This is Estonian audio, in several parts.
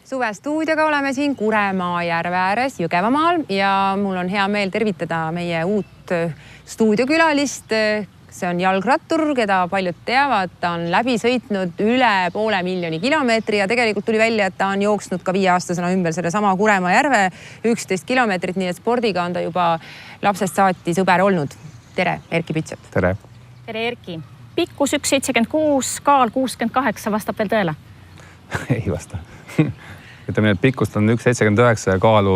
Suvestuudioga oleme siin Kuremaa järve ääres Jõgevamaal ja mul on hea meel tervitada meie uut stuudiokülalist. See on jalgrattur, keda paljud teavad. Ta on läbi sõitnud üle 500 000 kilomeetri ja tegelikult tuli välja, et ta on jooksnud ka 5-aastasena ümber selle sama Kuremaa järve 11 kilomeetrit, nii et spordiga on ta juba lapsest saati sõber olnud. Tere, Erki Pitsat. Tere. Tere, Erki. Pikkus 1,76, kaal 68, vastab veel tõele? Ei vasta. Ütleme, et pikkust on 1,79 ja kaalu,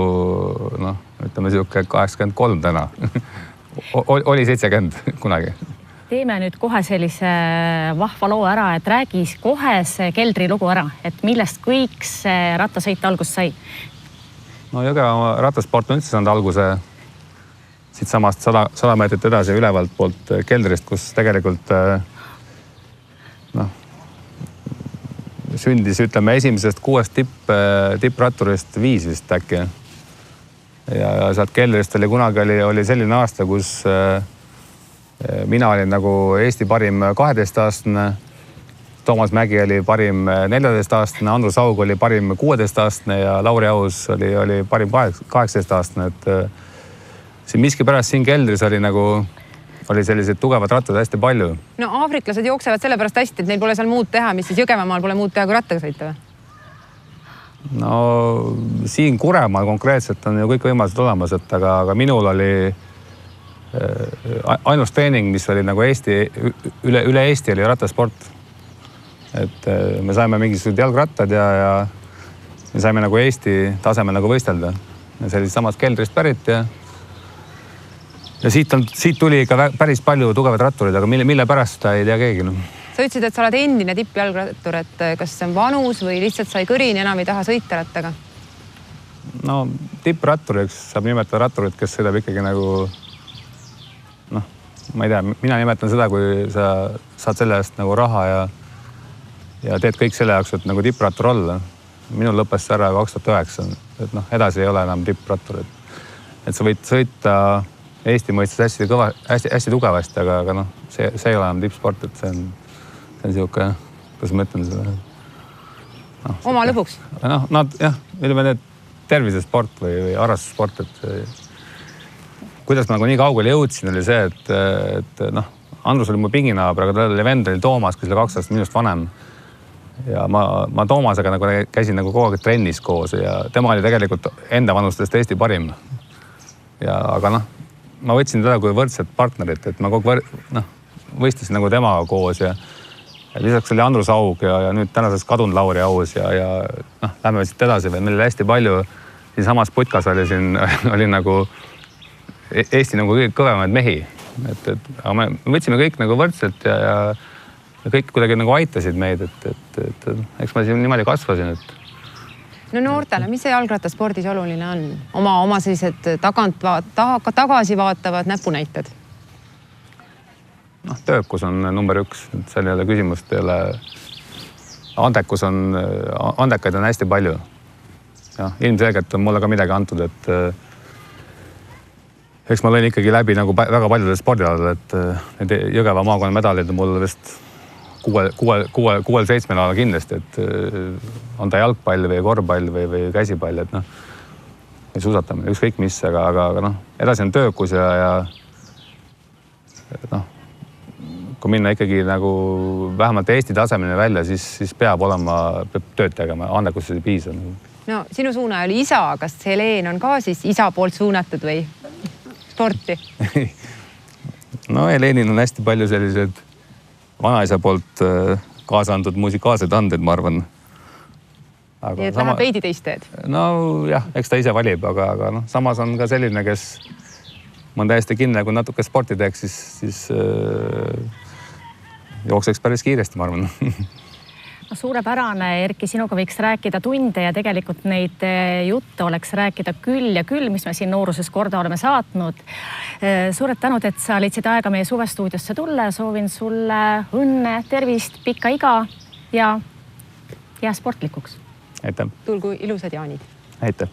ütleme siuke 83 täna. Oli 70 kunagi. Teeme nüüd kohe sellise vahva loo ära, et räägi kohe see keldri lugu ära, et millest kõik see rattasõit algust sai? No Jõgeva rattasport on üldse saanud alguse siit samast 100 meetrit edasi ülevalt poolt keldrist, kus tegelikult sündis, ütleme, esimesest 6 tippratturist 5 vist äkki. Ja sealt keldrist oli selline aasta, kus mina olin nagu Eesti parim 12-aastane, Toomas Mägi oli parim 14-aastane, Andrus Haug oli parim 16-aastane ja Lauri Aus oli parim 18-aastane. Et siin miskipärast siin keldris oli sellised tugevad rattad hästi palju. No aafriklased jooksevad sellepärast hästi, et neil pole seal muud teha, mis siis Jõgevamaal pole muud teha kui rattaga sõita või? No siin Kuremaal konkreetselt on ju kõik võimalused olemas, et aga minul oli ainus treening, mis oli nagu üle Eesti oli rattasport. Et me saime mingisugused jalgrattad ja me saime nagu Eesti tasemel nagu võistelda. See oli samast keldrist pärit ja siit tuli ikka päris palju tugevad ratturid, aga mille pärast seda ei tea keegi. Sa ütlesid, et sa oled endine tippjalgrattur, et kas see on vanus või lihtsalt sai kõrini, enam ei taha sõita rattaga? No tippratturiks saab nimetada ratturit, kes sõidab ikkagi nagu, ma ei tea, mina nimetan seda, kui sa saad selle eest nagu raha ja teed kõik selle jaoks, et nagu tipprattur olla. Minul lõppes see ära 2009, et edasi ei ole enam tipprattur. Et sa võid sõita Eesti mõistes hästi tugevasti, aga see ei ole enam tippsport, et see on siuke, kuidas ma ütlen seda? Oma lõbuks? Ütleme need tervisesport või harrastussport, et kuidas ma nagu nii kaugele jõudsin, oli see, et Andrus oli mu pinginaaber, aga tal oli vend oli Toomas, kes oli 2 aastat minust vanem. Ja ma Toomasega käisin kogu aeg trennis koos ja tema oli tegelikult enda vanustest Eesti parim. Aga ma võtsin teda kui võrdset partnerit, et ma kogu võistlesin nagu temaga koos ja lisaks oli Andrus Haug ja nüüd tänaseks kadunud Lauri Aus ja lähme siit edasi veel. Meil oli hästi palju, siin samas putkas oli nagu Eesti nagu kõige kõvemaid mehi. Aga me võtsime kõik nagu võrdselt ja kõik kuidagi nagu aitasid meid, et eks ma siin niimoodi kasvasin, et no noortele, mis see jalgrattaspordis oluline on? Oma sellised tagasi vaatavad näpunäited? Töökus on number 1, et seal ei ole küsimust, ei ole. Andekaid on hästi palju. Ilmselgelt on mulle ka midagi antud, et eks ma lõin ikkagi läbi nagu väga paljudel spordialadel, et Jõgeva maakonna medalid on mul vist 6-7 ala kindlasti, et on ta jalgpall või korvpall või käsipall, et või suusatamine, ükskõik mis, aga edasi on töökus ja kui minna ikkagi nagu vähemalt Eesti tasemeni välja, siis peab tööd tegema, andekus ei piisa. No sinu suuna oli isa, kas Heleen on ka siis isa poolt suunatud või sporti? No Heleenil on hästi palju sellised vanaisa poolt kaasa antud musikaalsed anded, ma arvan. Nii et läheb veidi teist teed? No jah, eks ta ise valib, aga samas on ka selline, kes ma olen täiesti kindel, kui natuke sporti teeks, siis jookseks päris kiiresti, ma arvan. Suurepärane, Erki, sinuga võiks rääkida tunde ja tegelikult neid jutte oleks rääkida küll ja küll, mis me siin nooruses korda oleme saatnud. Suured tänud, et sa leidsid aega meie suvestuudiosse tulla ja soovin sulle õnne, tervist, pikka iga ja sportlikuks. Aitäh. Tulgu ilusad jaanid. Aitäh.